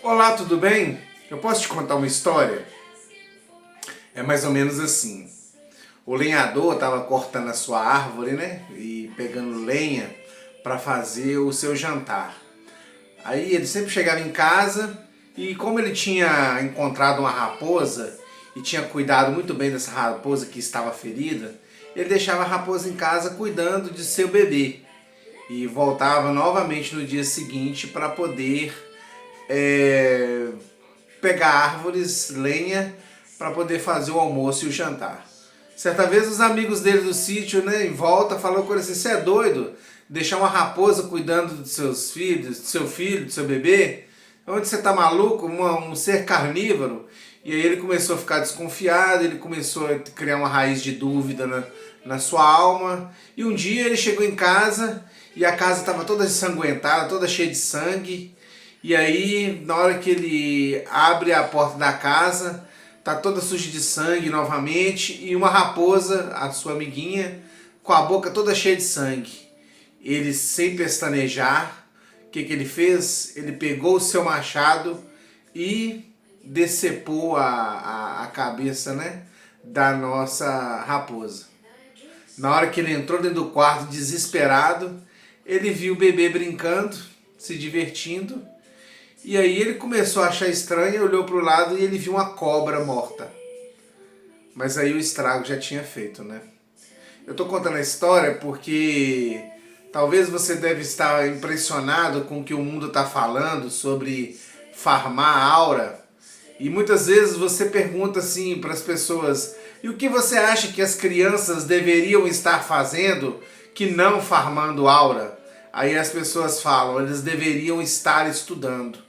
Olá, tudo bem? Eu posso te contar uma história? É mais ou menos assim. O lenhador estava cortando a sua árvore, né? E pegando lenha para fazer o seu jantar. Aí ele sempre chegava em casa e como ele tinha encontrado uma raposa e tinha cuidado muito bem dessa raposa que estava ferida, ele deixava a raposa em casa cuidando de seu bebê e voltava novamente no dia seguinte para poder é, pegar árvores, lenha, para poder fazer o almoço e o jantar. Certa vez os amigos dele do sítio, né, em volta, falou com ele assim: "Você é doido? Deixar uma raposa cuidando dos seus filhos, do seu filho, do seu bebê? Onde você tá maluco? Um ser carnívoro?" E aí ele começou a ficar desconfiado, ele começou a criar uma raiz de dúvida na sua alma. E um dia ele chegou em casa e a casa estava toda ensanguentada, toda cheia de sangue. E aí, na hora que ele abre a porta da casa, tá toda suja de sangue novamente e uma raposa, a sua amiguinha, com a boca toda cheia de sangue. Ele, sem pestanejar, o que ele fez? Ele pegou o seu machado e decepou a cabeça, né, da nossa raposa. Na hora que ele entrou dentro do quarto desesperado, ele viu o bebê brincando, se divertindo. E aí ele começou a achar estranho, olhou para o lado e ele viu uma cobra morta. Mas aí o estrago já tinha feito, né? Eu estou contando a história porque talvez você deve estar impressionado com o que o mundo está falando sobre farmar a aura. E muitas vezes você pergunta assim para as pessoas: e o que você acha que as crianças deveriam estar fazendo que não farmando aura? Aí as pessoas falam: eles deveriam estar estudando.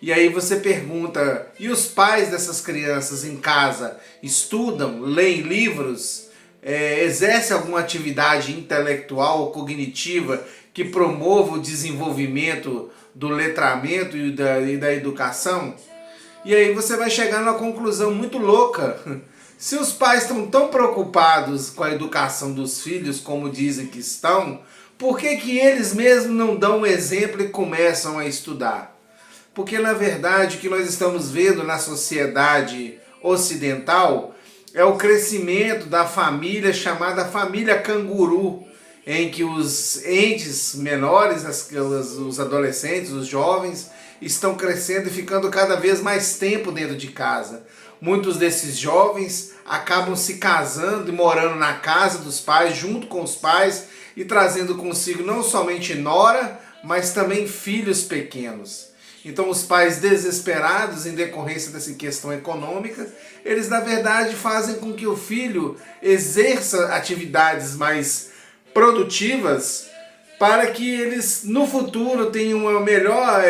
E aí você pergunta: e os pais dessas crianças em casa estudam, leem livros, exercem alguma atividade intelectual ou cognitiva que promova o desenvolvimento do letramento e da educação? E aí você vai chegar numa conclusão muito louca. Se os pais estão tão preocupados com a educação dos filhos como dizem que estão, por que eles mesmos não dão um exemplo e começam a estudar? Porque na verdade o que nós estamos vendo na sociedade ocidental é o crescimento da família chamada família canguru, em que os entes menores, os adolescentes, os jovens, estão crescendo e ficando cada vez mais tempo dentro de casa. Muitos desses jovens acabam se casando e morando na casa dos pais, junto com os pais, e trazendo consigo não somente nora, mas também filhos pequenos. Então os pais desesperados em decorrência dessa questão econômica, eles na verdade fazem com que o filho exerça atividades mais produtivas para que eles no futuro tenham uma melhor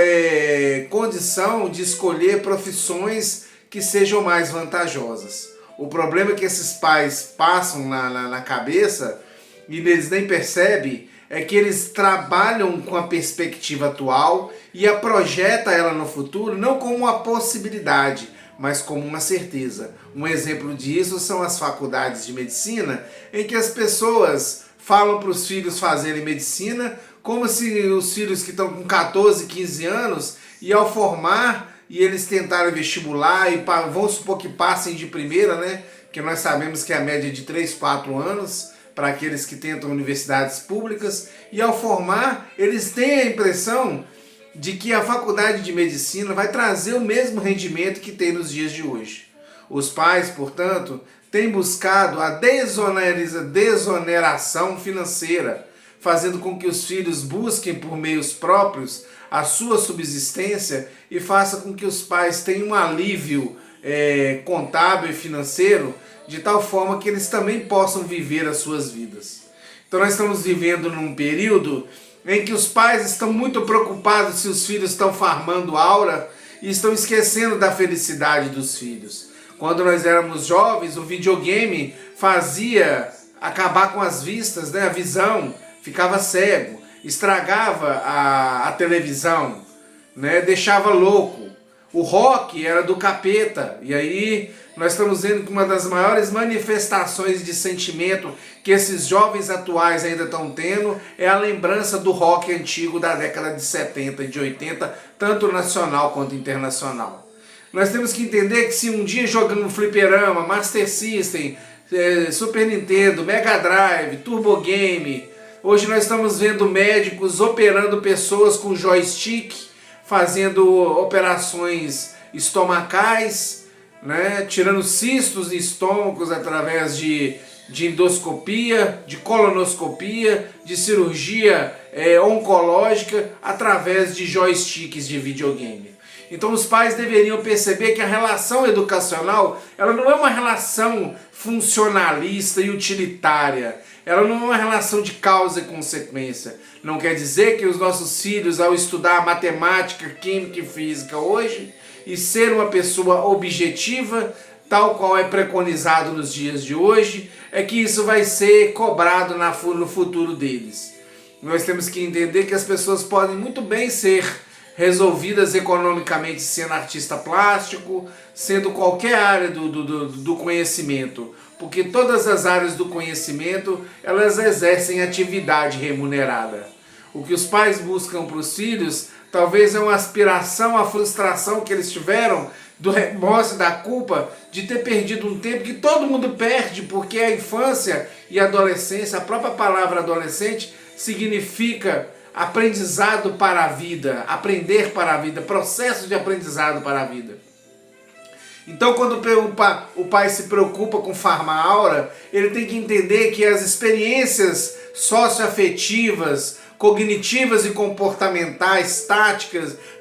condição de escolher profissões que sejam mais vantajosas. O problema que esses pais passam na cabeça e eles nem percebem é que eles trabalham com a perspectiva atual e a projeta ela no futuro não como uma possibilidade, mas como uma certeza. Um exemplo disso são as faculdades de medicina, em que as pessoas falam para os filhos fazerem medicina como se os filhos que estão com 14, 15 anos e ao formar e eles tentarem vestibular e vamos supor que passem de primeira, né? Que nós sabemos que a média é de 3, 4 anos para aqueles que tentam universidades públicas, e ao formar eles têm a impressão de que a faculdade de medicina vai trazer o mesmo rendimento que tem nos dias de hoje. Os pais, portanto, têm buscado a desoneração financeira, fazendo com que os filhos busquem por meios próprios a sua subsistência e faça com que os pais tenham um alívio contábil e financeiro, de tal forma que eles também possam viver as suas vidas. Então nós estamos vivendo num período em que os pais estão muito preocupados se os filhos estão farmando aura e estão esquecendo da felicidade dos filhos. Quando nós éramos jovens, o videogame fazia acabar com as vistas, né? A visão, ficava cego, estragava a televisão, né? Deixava louco. O rock era do capeta, e aí nós estamos vendo que uma das maiores manifestações de sentimento que esses jovens atuais ainda estão tendo é a lembrança do rock antigo da década de 70 e de 80, tanto nacional quanto internacional. Nós temos que entender que se um dia jogando fliperama, Master System, Super Nintendo, Mega Drive, Turbo Game, hoje nós estamos vendo médicos operando pessoas com joystick, fazendo operações estomacais, né, tirando cistos de estômagos através de endoscopia, de colonoscopia, de cirurgia oncológica, através de joysticks de videogame. Então os pais deveriam perceber que a relação educacional, ela não é uma relação funcionalista e utilitária. Ela não é uma relação de causa e consequência. Não quer dizer que os nossos filhos, ao estudar matemática, química e física hoje, e ser uma pessoa objetiva, tal qual é preconizado nos dias de hoje, é que isso vai ser cobrado no futuro deles. Nós temos que entender que as pessoas podem muito bem ser resolvidas economicamente sendo artista plástico, sendo qualquer área do conhecimento, porque todas as áreas do conhecimento, elas exercem atividade remunerada. O que os pais buscam para os filhos, talvez é uma aspiração, a frustração que eles tiveram, do remorso, da culpa, de ter perdido um tempo que todo mundo perde, porque a infância e a adolescência, a própria palavra adolescente, significa aprendizado para a vida, aprender para a vida, processo de aprendizado para a vida. Então quando o pai se preocupa com farma-aura, ele tem que entender que as experiências socioafetivas, cognitivas e comportamentais,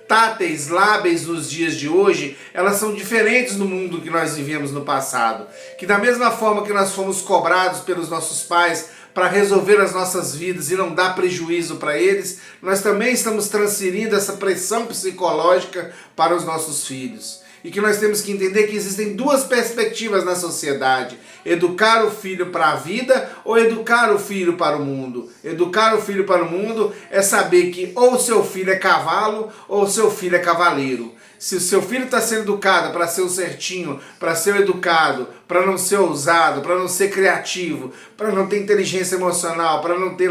táteis, lábeis nos dias de hoje, elas são diferentes do mundo que nós vivíamos no passado. Que da mesma forma que nós fomos cobrados pelos nossos pais para resolver as nossas vidas e não dar prejuízo para eles, nós também estamos transferindo essa pressão psicológica para os nossos filhos. E que nós temos que entender que existem duas perspectivas na sociedade: educar o filho para a vida ou educar o filho para o mundo. Educar o filho para o mundo é saber que ou o seu filho é cavalo ou o seu filho é cavaleiro. Se o seu filho está sendo educado para ser o certinho, para ser o educado, para não ser ousado, para não ser criativo, para não ter inteligência emocional, para não ter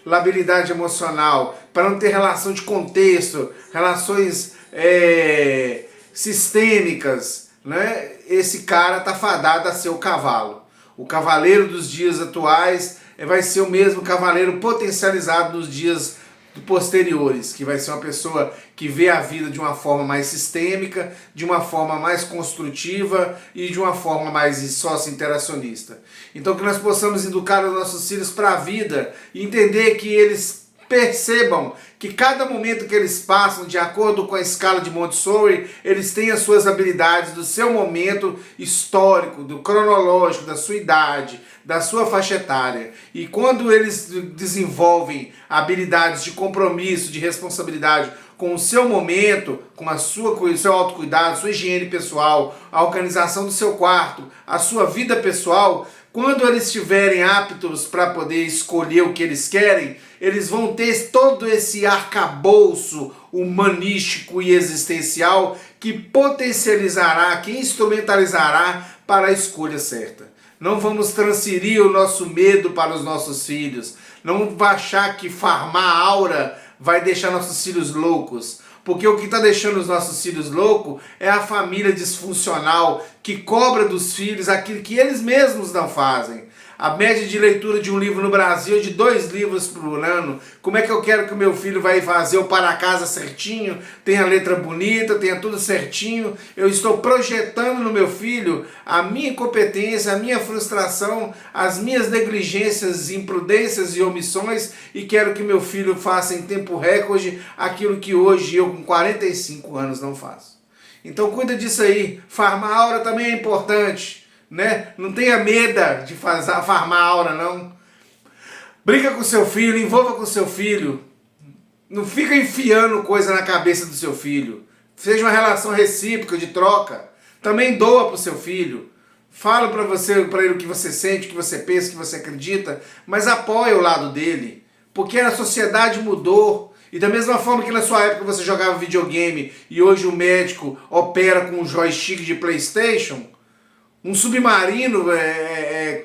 labilidade emocional, para não ter relação de contexto, relações sistêmicas, né? Esse cara está fadado a ser o cavalo. O cavaleiro dos dias atuais vai ser o mesmo cavaleiro potencializado nos dias posteriores, que vai ser uma pessoa que vê a vida de uma forma mais sistêmica, de uma forma mais construtiva e de uma forma mais socio-interacionista. Então que nós possamos educar os nossos filhos para a vida e entender que eles percebam que cada momento que eles passam, de acordo com a escala de Montessori, eles têm as suas habilidades do seu momento histórico, do cronológico, da sua idade, da sua faixa etária. E quando eles desenvolvem habilidades de compromisso, de responsabilidade com o seu momento, com o seu autocuidado, sua higiene pessoal, a organização do seu quarto, a sua vida pessoal, quando eles estiverem aptos para poder escolher o que eles querem, eles vão ter todo esse arcabouço humanístico e existencial que potencializará, que instrumentalizará para a escolha certa. Não vamos transferir o nosso medo para os nossos filhos. Não vamos achar que farmar aura vai deixar nossos filhos loucos. Porque o que está deixando os nossos filhos loucos é a família disfuncional que cobra dos filhos aquilo que eles mesmos não fazem. A média de leitura de um livro no Brasil é de 2 livros por ano. Como é que eu quero que o meu filho vai fazer o para casa certinho, tenha letra bonita, tenha tudo certinho? Eu estou projetando no meu filho a minha incompetência, a minha frustração, as minhas negligências, imprudências e omissões e quero que meu filho faça em tempo recorde aquilo que hoje eu com 45 anos não faço. Então cuida disso aí. Farmar aura também é importante. Né? Não tenha medo de farmar aura, não. Brinca com seu filho, envolva com seu filho. Não fica enfiando coisa na cabeça do seu filho. Seja uma relação recíproca, de troca. Também doa para o seu filho. Fala para ele o que você sente, o que você pensa, o que você acredita, mas apoia o lado dele. Porque a sociedade mudou. E da mesma forma que na sua época você jogava videogame e hoje o médico opera com um joystick de PlayStation, um submarino é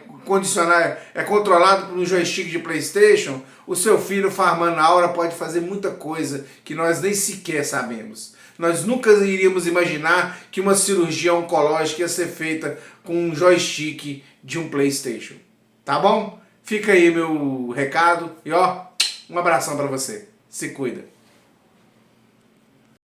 controlado por um joystick de PlayStation, o seu filho farmando aura pode fazer muita coisa que nós nem sequer sabemos. Nós nunca iríamos imaginar que uma cirurgia oncológica ia ser feita com um joystick de um PlayStation. Tá bom? Fica aí meu recado e ó, um abração pra você. Se cuida.